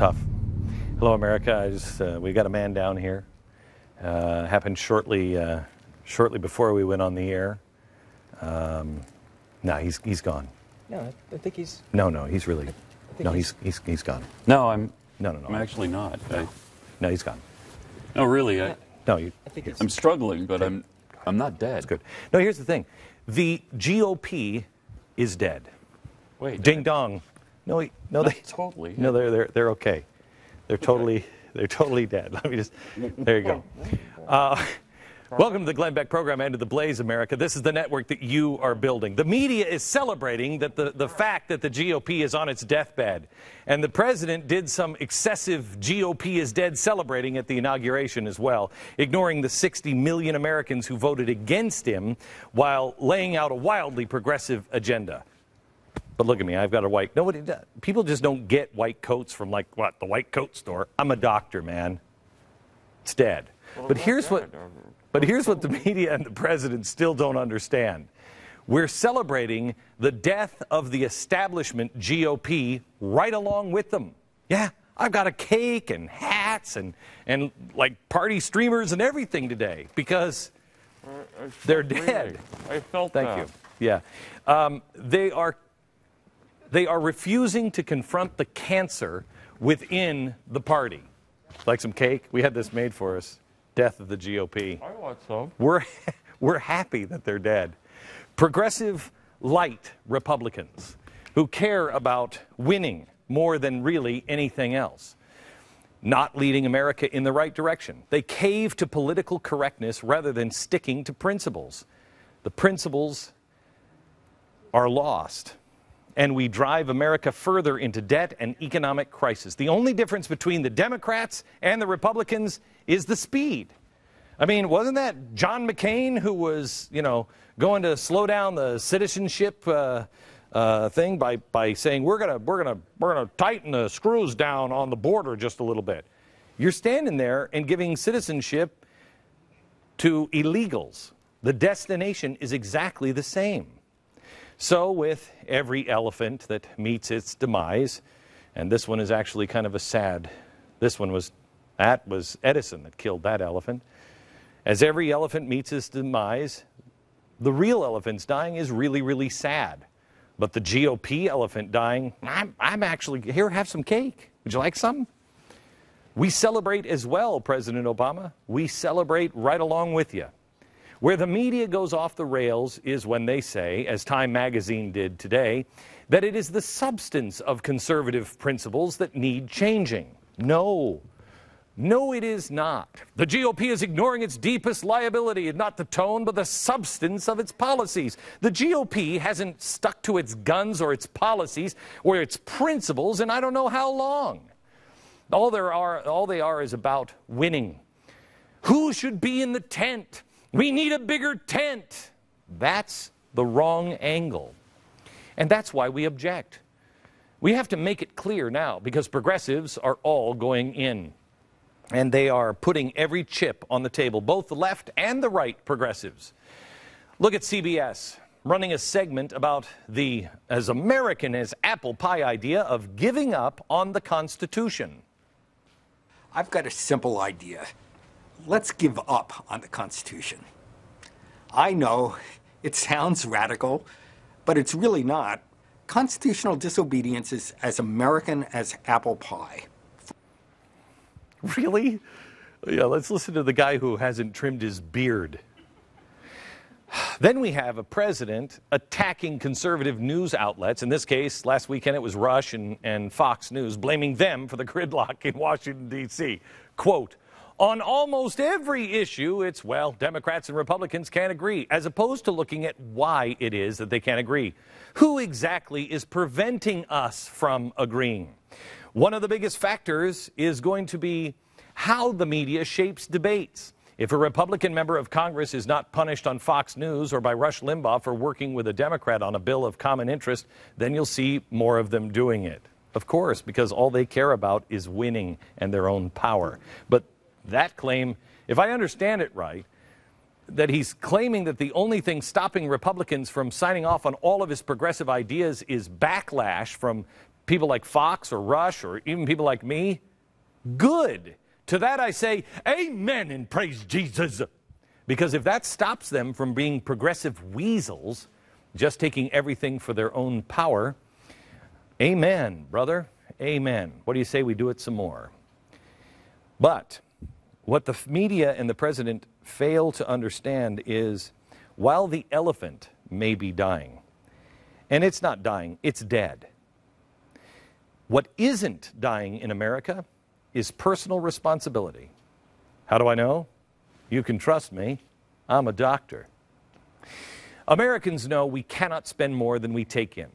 tough. Hello, America. We got a man down here. Happened shortly before we went on the air. He's gone. No, I think he's. No, he's really. No, he's gone. No, I'm actually not. No, he's gone. No, really. No, I'm struggling, but I'm not dead. That's good. No, here's the thing. The GOP is dead. Wait. Ding dong. No, Totally. No, they're okay. They're totally dead. Let me just. There you go. Welcome to the Glenn Beck program and to TheBlaze, America. This is the network that you are building. The media is celebrating that the fact that the GOP is on its deathbed. And the president did some excessive GOP is dead celebrating at the inauguration as well, ignoring the 60 million Americans who voted against him while laying out a wildly progressive agenda. But look at me, I've got a white. Nobody does. People just don't get white coats from the white coat store. I'm a doctor, man. It's dead. Well, but here's what the media and the president still don't understand. We're celebrating the death of the establishment GOP right along with them. Yeah, I've got a cake and hats and like party streamers and everything today because they're dead. I felt that. Thank you. Yeah. They are refusing to confront the cancer within the party. Like some cake? We had this made for us. Death of the GOP. I want some. We're happy that they're dead. Progressive light Republicans who care about winning more than really anything else. Not leading America in the right direction. They cave to political correctness rather than sticking to principles. The principles are lost. And we drive America further into debt and economic crisis. The only difference between the Democrats and the Republicans is the speed. I mean, wasn't that John McCain who was, going to slow down the citizenship thing by saying we're gonna tighten the screws down on the border just a little bit? You're standing there and giving citizenship to illegals. The destination is exactly the same. So with every elephant that meets its demise, and this one is actually kind of a sad, that was Edison that killed that elephant. As every elephant meets its demise, the real elephant's dying is really, really sad. But the GOP elephant dying, I'm actually, here, have some cake. Would you like some? We celebrate as well, President Obama. We celebrate right along with you. Where the media goes off the rails is when they say, as Time magazine did today, that it is the substance of conservative principles that need changing. No, it is not. The GOP is ignoring its deepest liability, not the tone, but the substance of its policies. The GOP hasn't stuck to its guns or its policies or its principles in I don't know how long. All they are is about winning. Who should be in the tent? We need a bigger tent. That's the wrong angle. And that's why we object. We have to make it clear now because progressives are all going in. And they are putting every chip on the table, both the left and the right progressives. Look at CBS running a segment about the as American as apple pie idea of giving up on the Constitution. I've got a simple idea. Let's give up on the Constitution. I know it sounds radical, but it's really not. Constitutional disobedience is as American as apple pie. Really? Yeah, let's listen to the guy who hasn't trimmed his beard. Then we have a president attacking conservative news outlets. In this case, last weekend it was Rush and Fox News, blaming them for the gridlock in Washington, D.C. Quote, on almost every issue, it's, well, Democrats and Republicans can't agree, as opposed to looking at why it is that they can't agree. Who exactly is preventing us from agreeing? One of the biggest factors is going to be how the media shapes debates. If a Republican member of Congress is not punished on Fox News or by Rush Limbaugh for working with a Democrat on a bill of common interest, then you'll see more of them doing it. Of course, because all they care about is winning and their own power. But that claim, if I understand it right, that he's claiming that the only thing stopping Republicans from signing off on all of his progressive ideas is backlash from people like Fox or Rush or even people like me? Good. To that I say, amen and praise Jesus. Because if that stops them from being progressive weasels, just taking everything for their own power, amen, brother, amen. What do you say we do it some more? But what the media and the president fail to understand is, while the elephant may be dying, and it's not dying, it's dead. What isn't dying in America is personal responsibility. How do I know? You can trust me. I'm a doctor. Americans know we cannot spend more than we take in.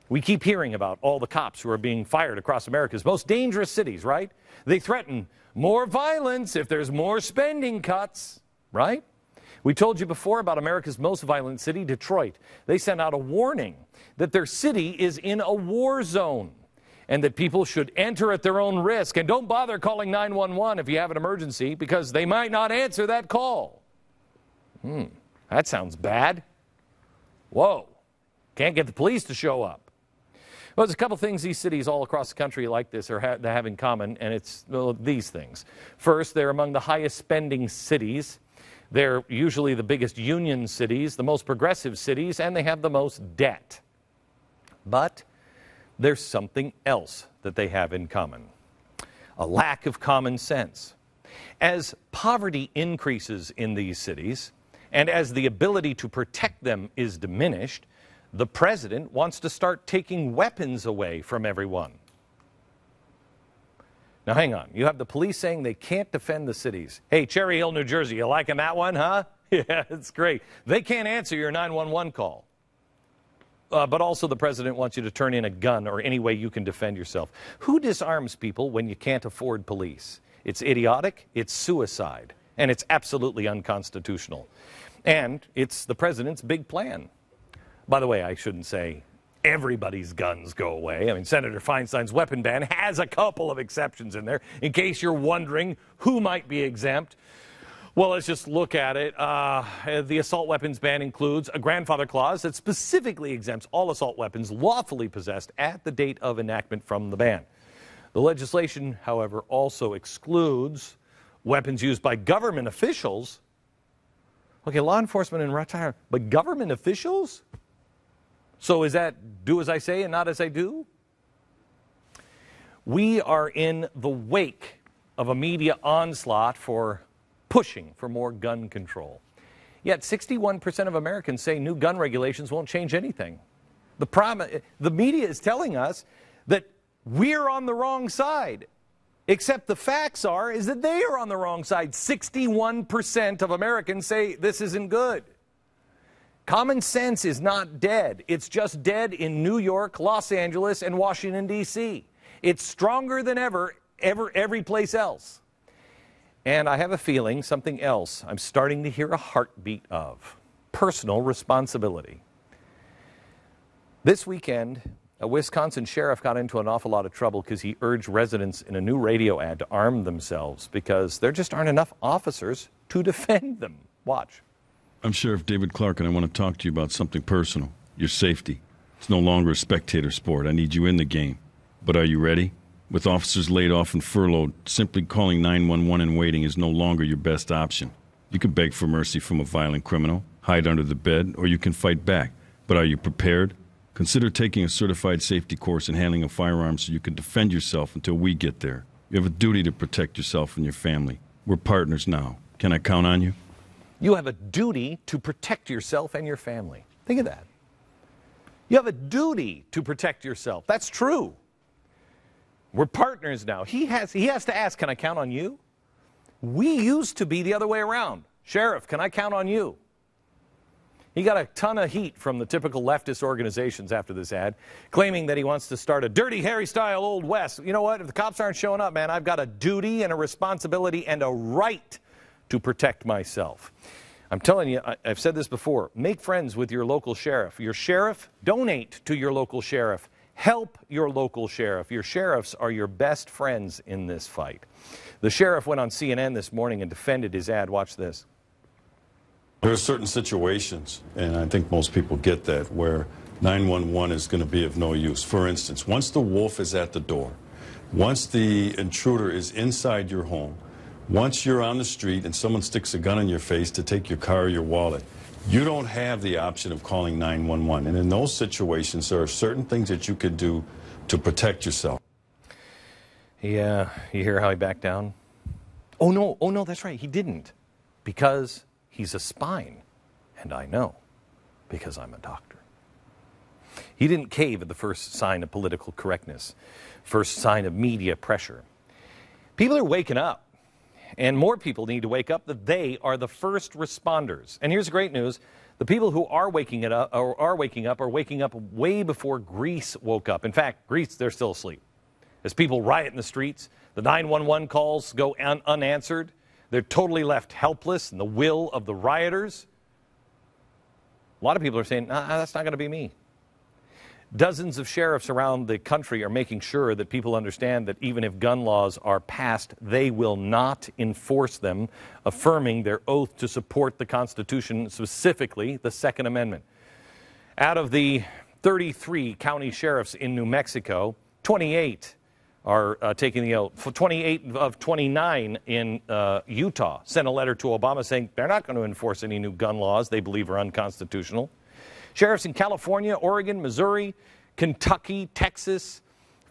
We keep hearing about all the cops who are being fired across America's most dangerous cities, right? They threaten more violence if there's more spending cuts, right? We told you before about America's most violent city, Detroit. They sent out a warning that their city is in a war zone and that people should enter at their own risk. And don't bother calling 911 if you have an emergency, because they might not answer that call. That sounds bad. Whoa. Can't get the police to show up. Well, there's a couple things these cities all across the country like this have in common, and it's these things. First, they're among the highest spending cities. They're usually the biggest union cities, the most progressive cities, and they have the most debt. But there's something else that they have in common: a lack of common sense. As poverty increases in these cities, and as the ability to protect them is diminished, the president wants to start taking weapons away from everyone. Now, hang on. You have the police saying they can't defend the cities. Hey, Cherry Hill, New Jersey, you liking that one, huh? Yeah, it's great. They can't answer your 911 call. But also the president wants you to turn in a gun or any way you can defend yourself. Who disarms people when you can't afford police? It's idiotic, it's suicide, and it's absolutely unconstitutional. And it's the president's big plan. By the way, I shouldn't say everybody's guns go away. I mean, Senator Feinstein's weapon ban has a couple of exceptions in there, in case you're wondering who might be exempt. Well, let's just look at it. The assault weapons ban includes a grandfather clause that specifically exempts all assault weapons lawfully possessed at the date of enactment from the ban. The legislation, however, also excludes weapons used by government officials. Okay, law enforcement and retirement, but government officials? So is that do as I say and not as I do? We are in the wake of a media onslaught for pushing for more gun control. Yet 61% of Americans say new gun regulations won't change anything. The media is telling us that we're on the wrong side, except the facts is that they are on the wrong side. 61% of Americans say this isn't good. Common sense is not dead. It's just dead in New York, Los Angeles, and Washington, D.C. It's stronger than every place else. And I have a feeling something else I'm starting to hear a heartbeat of: personal responsibility. This weekend, a Wisconsin sheriff got into an awful lot of trouble because he urged residents in a new radio ad to arm themselves because there just aren't enough officers to defend them. Watch. I'm Sheriff David Clark, and I want to talk to you about something personal: your safety. It's no longer a spectator sport. I need you in the game. But are you ready? With officers laid off and furloughed, simply calling 911 and waiting is no longer your best option. You can beg for mercy from a violent criminal, hide under the bed, or you can fight back. But are you prepared? Consider taking a certified safety course in handling a firearm so you can defend yourself until we get there. You have a duty to protect yourself and your family. We're partners now. Can I count on you? You have a duty to protect yourself and your family. Think of that. You have a duty to protect yourself. That's true. We're partners now. He has to ask, can I count on you? We used to be the other way around. Sheriff, can I count on you? He got a ton of heat from the typical leftist organizations after this ad, claiming that he wants to start a Dirty Harry-style Old West. You know what? If the cops aren't showing up, man, I've got a duty and a responsibility and a right to protect myself. I'm telling you, I've said this before, make friends with your local sheriff. Your sheriff, donate to your local sheriff. Help your local sheriff. Your sheriffs are your best friends in this fight. The sheriff went on CNN this morning and defended his ad. Watch this. There are certain situations, and I think most people get that, where 911 is going to be of no use. For instance, once the wolf is at the door, once the intruder is inside your home, once you're on the street and someone sticks a gun in your face to take your car or your wallet, you don't have the option of calling 911. And in those situations, there are certain things that you could do to protect yourself. Yeah, you hear how he backed down? Oh no, that's right, he didn't. Because he's a spine. And I know, because I'm a doctor. He didn't cave at the first sign of political correctness, first sign of media pressure. People are waking up, and more people need to wake up that they are the first responders. And here's the great news. The people who are waking up are waking up way before Greece woke up. In fact, Greece, they're still asleep. As people riot in the streets, the 911 calls go unanswered. They're totally left helpless in the will of the rioters. A lot of people are saying, that's not going to be me. Dozens of sheriffs around the country are making sure that people understand that even if gun laws are passed, they will not enforce them, affirming their oath to support the Constitution, specifically the Second Amendment. Out of the 33 county sheriffs in New Mexico, 28 are taking the oath. 28 of 29 in Utah sent a letter to Obama saying they're not going to enforce any new gun laws they believe are unconstitutional. Sheriffs in California, Oregon, Missouri, Kentucky, Texas,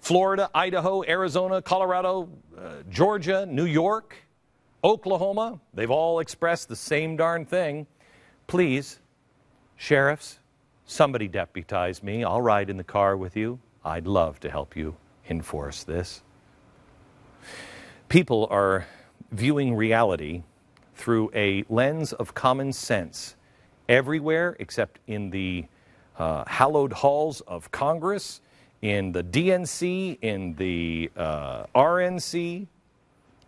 Florida, Idaho, Arizona, Colorado, Georgia, New York, Oklahoma, they've all expressed the same darn thing. Please, sheriffs, somebody deputize me. I'll ride in the car with you. I'd love to help you enforce this. People are viewing reality through a lens of common sense everywhere except in the hallowed halls of Congress, in the DNC, in the RNC,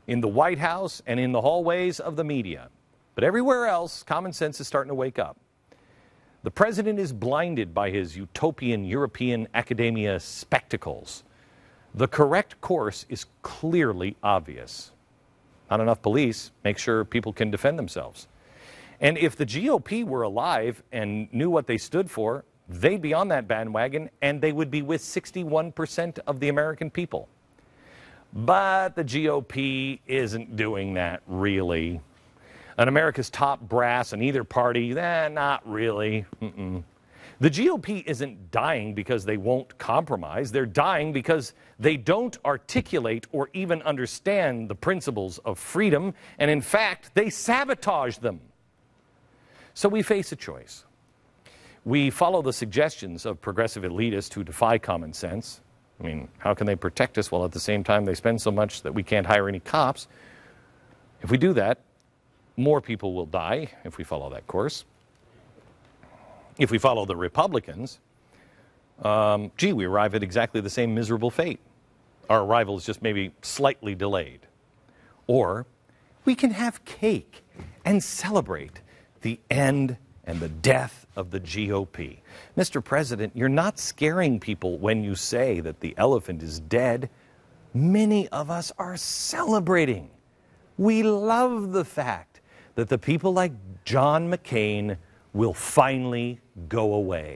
in the White House, and in the hallways of the media. But everywhere else, common sense is starting to wake up. The president is blinded by his utopian European academia spectacles. The correct course is clearly obvious. Not enough police. Make sure people can defend themselves. And if the GOP were alive and knew what they stood for, they'd be on that bandwagon and they would be with 61% of the American people. But the GOP isn't doing that, really. And America's top brass in either party, not really. The GOP isn't dying because they won't compromise. They're dying because they don't articulate or even understand the principles of freedom, and in fact, they sabotage them. So we face a choice. We follow the suggestions of progressive elitists who defy common sense. I mean, how can they protect us while at the same time they spend so much that we can't hire any cops? If we do that, more people will die if we follow that course. If we follow the Republicans, we arrive at exactly the same miserable fate. Our arrival is just maybe slightly delayed. Or we can have cake and celebrate the end and the death of the GOP. Mr. President, you're not scaring people when you say that the elephant is dead. Many of us are celebrating. We love the fact that the people like John McCain will finally go away.